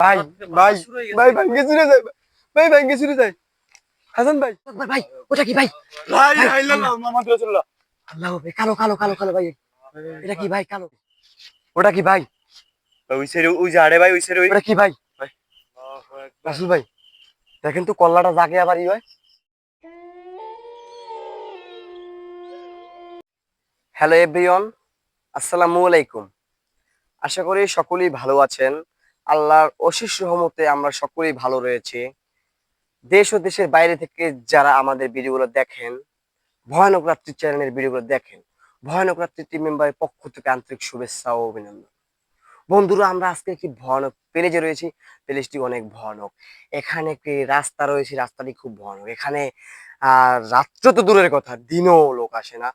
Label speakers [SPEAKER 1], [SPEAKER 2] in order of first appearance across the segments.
[SPEAKER 1] ভাই ভাই ভাই ভাঙ্গে চুরে যায়, ভাই ভাঙ্গে চুরে যায়। হাসান ভাই
[SPEAKER 2] ভাই ভাই ওটা কি ভাই?
[SPEAKER 1] ভাই
[SPEAKER 2] ভাই
[SPEAKER 1] হাইলা মামা রাসূলুল্লাহ।
[SPEAKER 2] আল্লাহ ভাই, কালো কালো কালো কালো ভাই, এটা কি ভাই? কালো ওটা কি ভাই?
[SPEAKER 1] ওই সাইডে ওই যে আড়ে ভাই ওই সাইডে ওই
[SPEAKER 2] ওটা কি ভাই?
[SPEAKER 1] ভাই
[SPEAKER 2] রাসুল ভাই দেখেন তো কল্লাটা জাগে আবার ই হয়। হ্যালো এভরিওয়ান, আসসালামু আলাইকুম। আশা করি সকলেই ভালো আছেন। আল্লাহর অশেষ রহমতে আমরা সকলেই ভালো রয়েছি। দেশ ও দেশের বাইরে থেকে যারা আমাদের ভিডিওগুলো দেখেন, ভয়ানক রাত্রি চ্যানেলের ভিডিওগুলো দেখেন, ভয়ানক রাত্রি টিম মেম্বারের পক্ষ থেকে আন্তরিক শুভেচ্ছা ও অভিনন্দন। বন্ধুরা, আমরা আজকে একটি ভয়ানক প্লেজে রয়েছি। প্লেজটি অনেক ভয়ানক। এখানে একটি রাস্তা রয়েছে, রাস্তাটি খুব ভয়ানক। এখানে রাত্র তো দূরের কথা, দিনও লোক আসে না।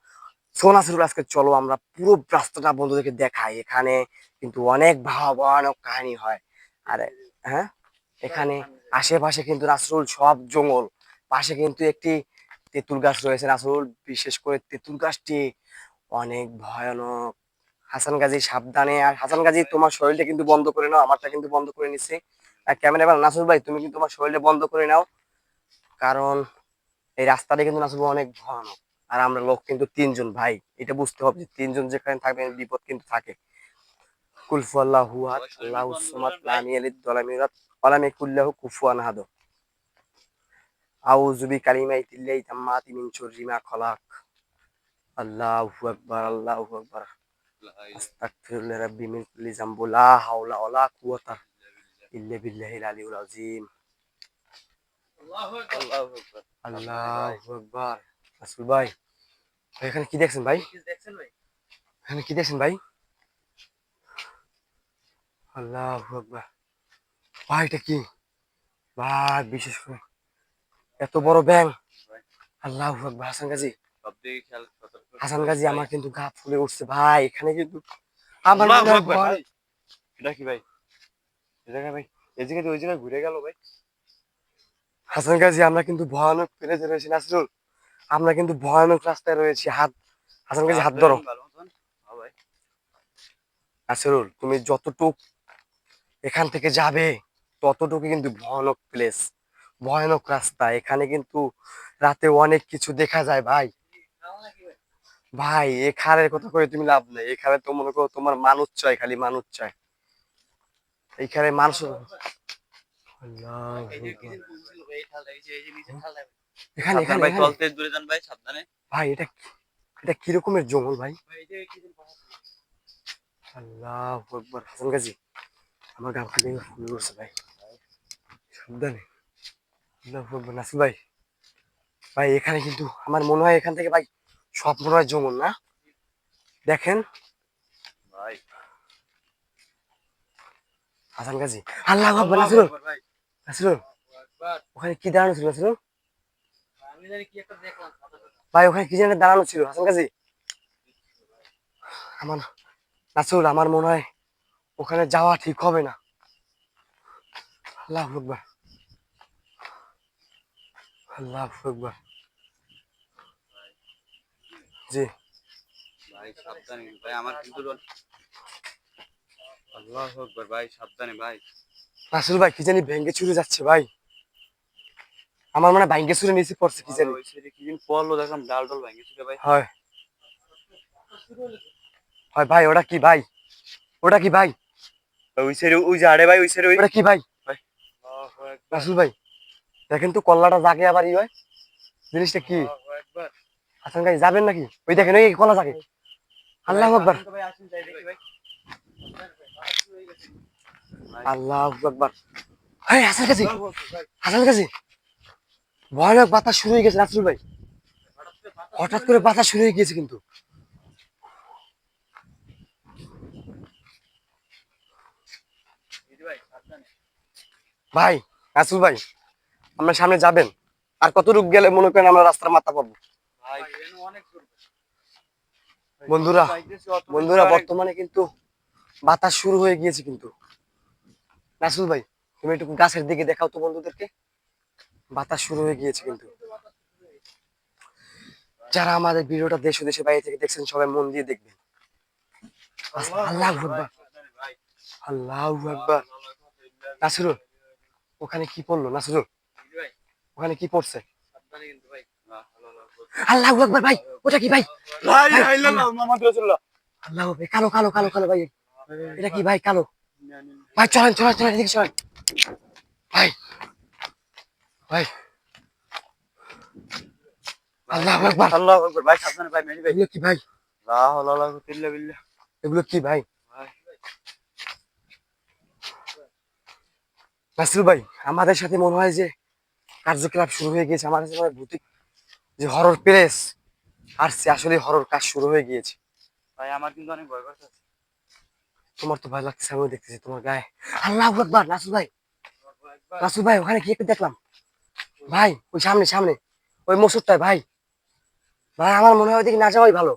[SPEAKER 2] সোনাসুর আজকে চলো আমরা পুরো রাস্তাটা বন্ধুদেরকে দেখাই। এখানে কিন্তু অনেক ভয়ানক কাহিনী হয়। আর হ্যাঁ, এখানে আশেপাশে কিন্তু নাসরুল সব জঙ্গল, পাশে কিন্তু একটি তেঁতুল গাছ রয়েছে নাসরুল, বিশেষ করে তেঁতুল গাছটি অনেক ভয়ানক। হাসান গাজী সাবধানে। আর হাসান গাজী, তোমার শরীরটা কিন্তু বন্ধ করে নাও, আমারটা কিন্তু বন্ধ করে নিচ্ছে। আর ক্যামেরাম্যান নাসরুল ভাই, তুমি কিন্তু তোমার শরীরটা বন্ধ করে নাও, কারণ এই রাস্তাটা কিন্তু নাসরুল অনেক ভয়ানক। আর আমরা লোক কিন্তু তিনজন ভাই, এটা বুঝতে হবে যে তিনজন যেখানে থাকবে বিপদ কিন্তু থাকে। কুলফু আল্লাহু আহাদ আল্লাহুস সামাদ লাম ইয়ালিদ ওয়া লাম ইউলাদ ওয়া লাম ইয়াকুল লাহু কুফুয়ান আহাদ। আউযু বিকালিমাতিল্লাহি তাম্মাতি মিন শাররি মা খালাক। আল্লাহু আকবার, আল্লাহু আকবার। আস্তাগফিরুল্লাহ রাব্বি মিন কুল্লি যামবি লা হাওলা ওয়া লা কুওয়াতা ইল্লা বিল্লাহিল আলিয়্যিল আযীম। আল্লাহু আকবার। রাসূল ভাই, এখানে কি দেখছেন ভাই? এখানে কি দেখছেন ভাই? আল্লাহু আকবার। ভাই এটা কি ভাই? বিশেষ করে এত বড় ব্যাং! আল্লাহু আকবার। হাসান গাজী, হাসান গাজী, আমার কিন্তু গা ফুলে উঠছে ভাই। এখানে কিন্তু আমার মনে হয় ভয়।
[SPEAKER 1] এটা কি ভাই? এই জায়গা ভাই, এই জায়গা ওই জায়গায় ঘুরে গেল ভাই।
[SPEAKER 2] হাসান গাজী, আমরা কিন্তু ভয়ানক প্লেসে রয়েছি নাসরুল, আমরা কিন্তু ভয়ানক রাস্তায় রয়েছি। হাত, হাসান গাজী হাত ধরো। নাসরুল, তুমি যতটুক এখান থেকে যাবে ততটুকু কিন্তু ভয়ানক প্লেস, ভয়ানক রাস্তা। এখানে কিন্তু রাতে অনেক কিছু দেখা যায় ভাই। ভাই এখানের কথা করে তুমি লাভ নাই, এখানে তো মনে করো তোমার মানুষ চাই, খালি মানুষ চাই এইখানে মানুষ। এখানে এখানে
[SPEAKER 1] ভাই
[SPEAKER 2] এখানে
[SPEAKER 1] চলতে দূরে যান ভাই, সাবধানে।
[SPEAKER 2] ভাই এটা এটা কি রকমের জঙ্গল ভাই? আল্লাহু আকবার। হাসান গাজী, আমার গা থেকে ফুল উঠছে ভাই, সাবধানে। আল্লাহু আকবার। নাসির ভাই, ভাই এখানে কিন্তু আমার মনে হয় এখান থেকে ভাই সব মনে হয় জঙ্গল না? দেখেন
[SPEAKER 1] ভাই
[SPEAKER 2] হাসান গাজী। আল্লাহু আকবার। নাসিরুল, নাসিরুল, ওখানে কি দাঁড়ানো ছিল নাসিরুল? ভাই ওখানে কি জানি দাঁড়ানো ছিল হাসান গাজী। আমার নাসিরুল, আমার মনে হয় ওখানে যাওয়া ঠিক হবে না। আল্লাহু আকবার, আল্লাহু আকবার। জি
[SPEAKER 1] ভাই সাবধানে ভাই, আমার কিন্তু আল্লাহু আকবার ভাই, সাবধানে ভাই।
[SPEAKER 2] নাসিরুল ভাই, কি জানি ভেঙ্গে চুরে যাচ্ছে ভাই। আমার মনে হয় ভেঙ্গে চুরে নিচে পড়ছে কি জানি।
[SPEAKER 1] ওই সাইডে কি দিন পড়লো দেখলাম, ডাল ডাল ভাঙিয়েছিল ভাই।
[SPEAKER 2] হয় হয় ভাই, ওটা কি ভাই? ওটা কি ভাই?
[SPEAKER 1] ওই সাইডে ওই যে আড়ে ভাই ওই সাইডে ওই
[SPEAKER 2] ওটা কি ভাই?
[SPEAKER 1] ভাই। আল্লাহু আকবার,
[SPEAKER 2] রাসুল ভাই দেখেন তো কল্লাটা জাগে আবার ই হয়, জিনিসটা কি?
[SPEAKER 1] আল্লাহু আকবার।
[SPEAKER 2] হাসান ভাই যাবেন নাকি? ওই দেখেন ওই কলা জাগে। আল্লাহু আকবার,
[SPEAKER 1] ভাই আসুন যাই দেখি ভাই।
[SPEAKER 2] আল্লাহু আকবার। এই হাসান কাজী, হাসান কাজী, ভয়ানক বাতাস শুরু হয়ে গেছে রাসুল ভাই। হঠাৎ করে বাতাস শুরু হয়ে গিয়েছে কিন্তু। ভাই রাসুল ভাই, আমরা সামনে যাবেন? আর কত দূর গেলে মনে করেন আমরা রাস্তার মাথা পাবো?
[SPEAKER 1] ভাই অনেক দূর।
[SPEAKER 2] বন্ধুরা, বন্ধুরা বর্তমানে কিন্তু বাতাস শুরু হয়ে গিয়েছে কিন্তু। রাসুল ভাই, তুমি একটু গাছের দিকে দেখাও তো বন্ধুদেরকে। বাতাস শুরু হয়ে গিয়েছে কিন্তু। যারা আমাদের ভিডিওটা দেশ ও দেশের বাইরে থেকে দেখছেন সবাই মন দিয়ে দেখবেন। আল্লাহু আকবার, আল্লাহু আকবার। নাসিরুল, ওখানে কি পড়লো নাসিরুল? ওখানে কি পড়ছে? আল্লাহু আকবার ভাই, ওটা কি ভাই?
[SPEAKER 1] ভাই
[SPEAKER 2] ভাই,
[SPEAKER 1] আইলাল্লাহ মোহাম্মদ রাসূলুল্লাহ।
[SPEAKER 2] আল্লাহু আকবার, কালো কালো কালো কালো ভাই, এটা কি ভাই কালো? ভাই চলেন চলেন চলেন, এদিকে চলেন ভাই। ভাই আল্লাহু আকবার,
[SPEAKER 1] আল্লাহু আকবার। ভাই সাবধানে ভাই, মেরি ভাই।
[SPEAKER 2] এগুলো কি ভাই?
[SPEAKER 1] লা হাওলা ওয়ালা কুওয়াতা ইল্লা বিল্লাহ।
[SPEAKER 2] এগুলো কি ভাই?
[SPEAKER 1] ভাই
[SPEAKER 2] নাসিরুল ভাই, আমাদের সাথে মনে হয় যে কার্যকলাপ শুরু হয়ে গিয়েছে। আমার কাছে মনে হয় ভৌতিক যে হরর প্লেস আসছে, আসলে হরর কাজ শুরু হয়ে গিয়েছে।
[SPEAKER 1] ভাই আমার কিন্তু অনেক ভয় করতেছে।
[SPEAKER 2] তোমার তো ভয় লাগছে, আমিও দেখতেছি তোমার গায়ে। আল্লাহু আকবার, নাসিরুল ভাই, নাসিরুল ভাই, ওখানে কি একটা দেখলাম ভাই, ওই সামনে সামনে, ওই মসুরটায় ভাই। ভাই আমার মনে হয় ওইদিকে না যাওয়াই ভালো।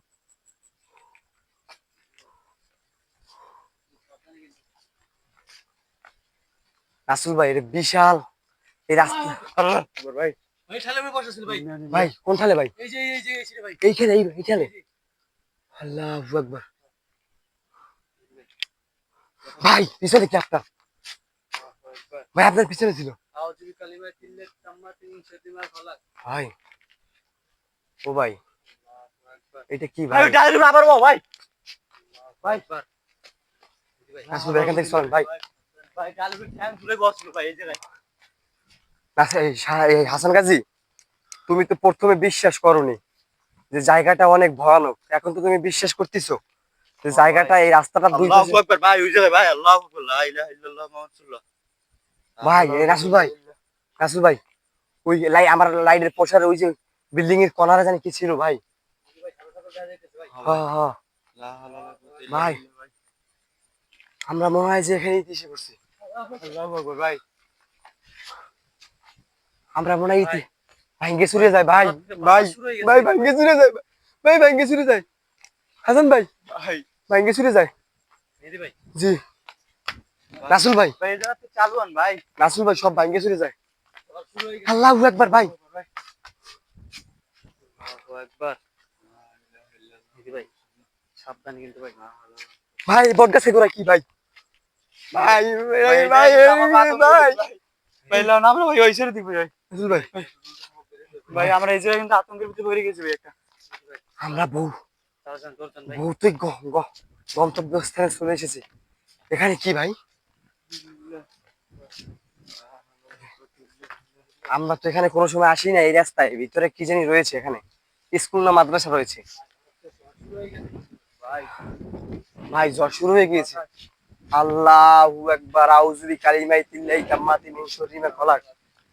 [SPEAKER 2] নাসিরুল ভাই, এটা বিশাল এই রাস্তা।
[SPEAKER 1] আল্লাহু আকবার ভাই।
[SPEAKER 3] ভাই ঠালে আমি বসেছিল ভাই।
[SPEAKER 2] ভাই কোন ঠালে ভাই?
[SPEAKER 3] এই যে ভাই।
[SPEAKER 2] এইখানে এইখানে। আল্লাহু আকবার। ভাই পিছনে কি আপনার? ভাই আপনার পিছনে ছিল
[SPEAKER 3] আউযু বিকালিমাতিল্লাহি তাম্মাতি মিন শাররি মা খালাক।
[SPEAKER 2] ভাই। ও ভাই, এটা কি
[SPEAKER 1] ভাই
[SPEAKER 2] ভাই?
[SPEAKER 1] ডাইরেক্ট আবার ভাই।
[SPEAKER 3] ভাই
[SPEAKER 2] নাসিরুল ভাই, এখান থেকে চলেন ভাই।
[SPEAKER 1] ভাই গালিবে ঠ্যাং তুলে বসলো ভাই এই জায়গায়।
[SPEAKER 2] এই হাসান গাজী, তুমি তো প্রথমে বিশ্বাস করোনি যে জায়গাটা অনেক ভয়ানক, এখন তো তুমি বিশ্বাস করতেছো যে জায়গাটা, এই রাস্তাটা দুই
[SPEAKER 1] আল্লাহু
[SPEAKER 2] পাশে।
[SPEAKER 1] আকবার ভাই, ওই জায়গায় ভাই। আল্লাহু আকবার, লা ইলাহা ইল্লাল্লাহ মুহাম্মাদুর রাসূলুল্লাহ।
[SPEAKER 2] ভাই এই নাসিরুল ভাই, নাসিরুল ভাই, ওই আমার লাইটের পোস্টারে ওই যে বিল্ডিং এর কর্নারে জানি কি ছিল ভাই? হ্যাঁ হ্যাঁ
[SPEAKER 1] লা হাওলা ওয়ালা কুওয়াতা ইল্লা
[SPEAKER 2] ভাই,
[SPEAKER 1] বিল্লাহ ভাই।
[SPEAKER 2] আমরা মনে হয় যে এখানেই এসে পড়ছি।
[SPEAKER 1] আল্লাহু আকবার ভাই।
[SPEAKER 2] আমরা মনে হয় ভাঙ্গে চুরে যায় ভাই।
[SPEAKER 1] ভাই
[SPEAKER 2] ভাই ভাঙ্গে চুরে যায়, ভাই ভাঙ্গে চুরে যায়। হাসান ভাই,
[SPEAKER 1] ভাই
[SPEAKER 2] ভাঙ্গে চুরে যায়।
[SPEAKER 3] মেহেদী ভাই।
[SPEAKER 2] জি নাসিরুল ভাই,
[SPEAKER 1] ভাই এই জায়গাতে চালু হন ভাই।
[SPEAKER 2] নাসিরুল ভাই, সব ভাঙ্গে চুরে যায়।
[SPEAKER 3] শুরু হয়ে গেছে।
[SPEAKER 2] আল্লাহু আকবার ভাই।
[SPEAKER 1] আল্লাহু আকবার।
[SPEAKER 3] মেহেদী ভাই সাবধানে কিন্তু ভাই।
[SPEAKER 2] ভাই বটগাছে গোড়া কি ভাই? ভাই
[SPEAKER 1] ভাই
[SPEAKER 2] ভাই
[SPEAKER 1] আমার পা তো
[SPEAKER 2] ভাই,
[SPEAKER 1] ভাই লাও না আমরা ভাই ওই ছেড়ে দিব ভাই।
[SPEAKER 2] নাসিরুল ভাই,
[SPEAKER 1] ভাই আমরা এই জায়গায় কিন্তু আতঙ্কের ভিতরে পড়ে গেছি ভাই একটা।
[SPEAKER 2] আমরা
[SPEAKER 3] দরজান ভাই।
[SPEAKER 2] ভৌতিক গন্তব্যস্থানে চলে এসেছি। এখানে কি ভাই? আমরা তো এখানে কোনো সময় আসি না। এই রাস্তায় ভিতরে কি জানি রয়েছে, এখানে স্কুল না মাদ্রাসা রয়েছে।
[SPEAKER 1] ভাই
[SPEAKER 2] ভাই জ্বর শুরু হয়ে গিয়েছে। আল্লাহু আকবার, আউযু বিকালিমাতিল্লাহি তাম্মাতি মিন শাররি মা খালাক।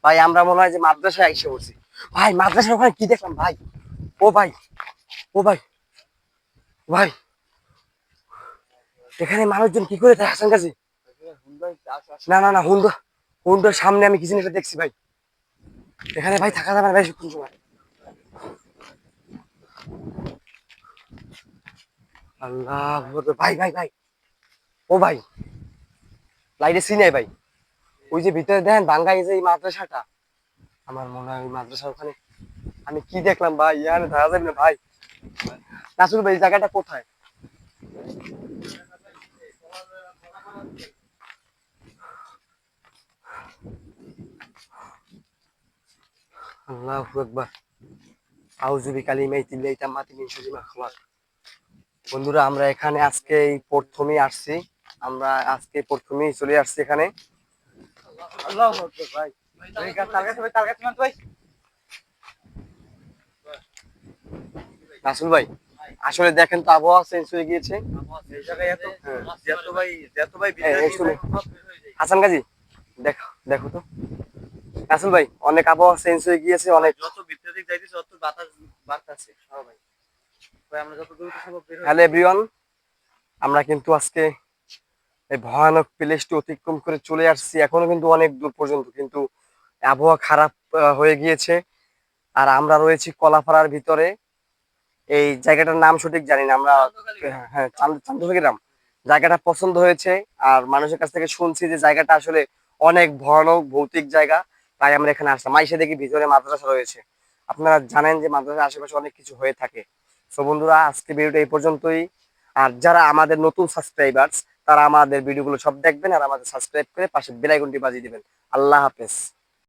[SPEAKER 2] ভাই আমরা মনে হয় যে মাদ্রাসায় এসে পড়ছি। ভাই মাদ্রাসার ওখানে কি দেখলাম ভাই? ও ভাই, ও ভাই, ভাই এখানে মানুষজন কি করে থাকে হাসান গাজী? না না না, হুন্ডার সামনে আমি কিছু একটা দেখছি ভাই। এখানে ভাই থাকা যাবে না ভাই কোন সময়। আল্লাহ ভাই ভাই ভাই, ও ভাই লাইটে সিনাই ভাই, ওই যে ভিতরে দেখেন ভাঙ্গা এই যে এই মাদ্রাসাটা, আমার মনে হয় ওই মাদ্রাসার ওখানে আমি কি দেখলাম ভাই, এখানে থাকা যাবে না ভাই। নাসিরুল ভাই এই জায়গাটা কোথায়? আল্লাহু আকবার, আউযু বিকালিমাতিল্লাহি তাম্মাতি মিন শাররি মা খালাক। বন্ধুরা আমরা এখানে আজকে এই প্রথমেই আসছি, আমরা আজকে প্রথমেই চলে আসছি এখানে।
[SPEAKER 1] আল্লাহু আকবার ভাই। ভাই তার কাছে মান ভাই।
[SPEAKER 2] নাসিরুল ভাই আসলে দেখেন তো আবহাওয়া চেঞ্জ হয়ে গিয়েছে।
[SPEAKER 1] এই জায়গায় এত যত ভাই
[SPEAKER 2] এই শুনে
[SPEAKER 1] সব বের হয়ে যায়।
[SPEAKER 2] হাসান গাজী, দেখো দেখো তো নাসিরুল ভাই, অনেক আবহাওয়া চেঞ্জ হয়ে গিয়েছে, অনেক।
[SPEAKER 1] যত ভিতরে দিক যাইতেছে তত বাতাস বাড়তাছে। হ্যাঁ ভাই। ভাই আমরা যত দ্রুত সম্ভব বের হই।
[SPEAKER 2] হ্যালো এভরিওয়ান, আমরা কিন্তু আজকে এই ভয়ানক প্লেসটি অতিক্রম করে চলে আসছি। এখনো কিন্তু অনেক দূর পর্যন্ত, কিন্তু আবহাওয়া খারাপ হয়ে গিয়েছে। আর আমরা রয়েছি কলাপাড়ার ভিতরে। এই জায়গাটার নাম সঠিক জানি না আমরা। হ্যাঁ হ্যাঁ, চান্দুলি গ্রাম। জায়গাটা পছন্দ হয়েছে, আর মানুষের কাছ থেকে শুনছি যে জায়গাটা আসলে অনেক ভয়ানক ভৌতিক জায়গা। তাই আমরা এখানে আসলাম। আইসা দেখি ভিতরে মাদ্রাসা রয়েছে। আপনারা জানেন যে মাদ্রাসার আশেপাশে অনেক কিছু হয়ে থাকে। তো বন্ধুরা আজকে ভিডিওটা এই পর্যন্তই। আর যারা আমাদের নতুন সাবস্ক্রাইবার্স, তারা আমাদের ভিডিওগুলো সব দেখবেন আর আমাদের সাবস্ক্রাইব করে পাশে বেল আইকনটি বাজিয়ে দিবেন। আল্লাহ হাফেজ।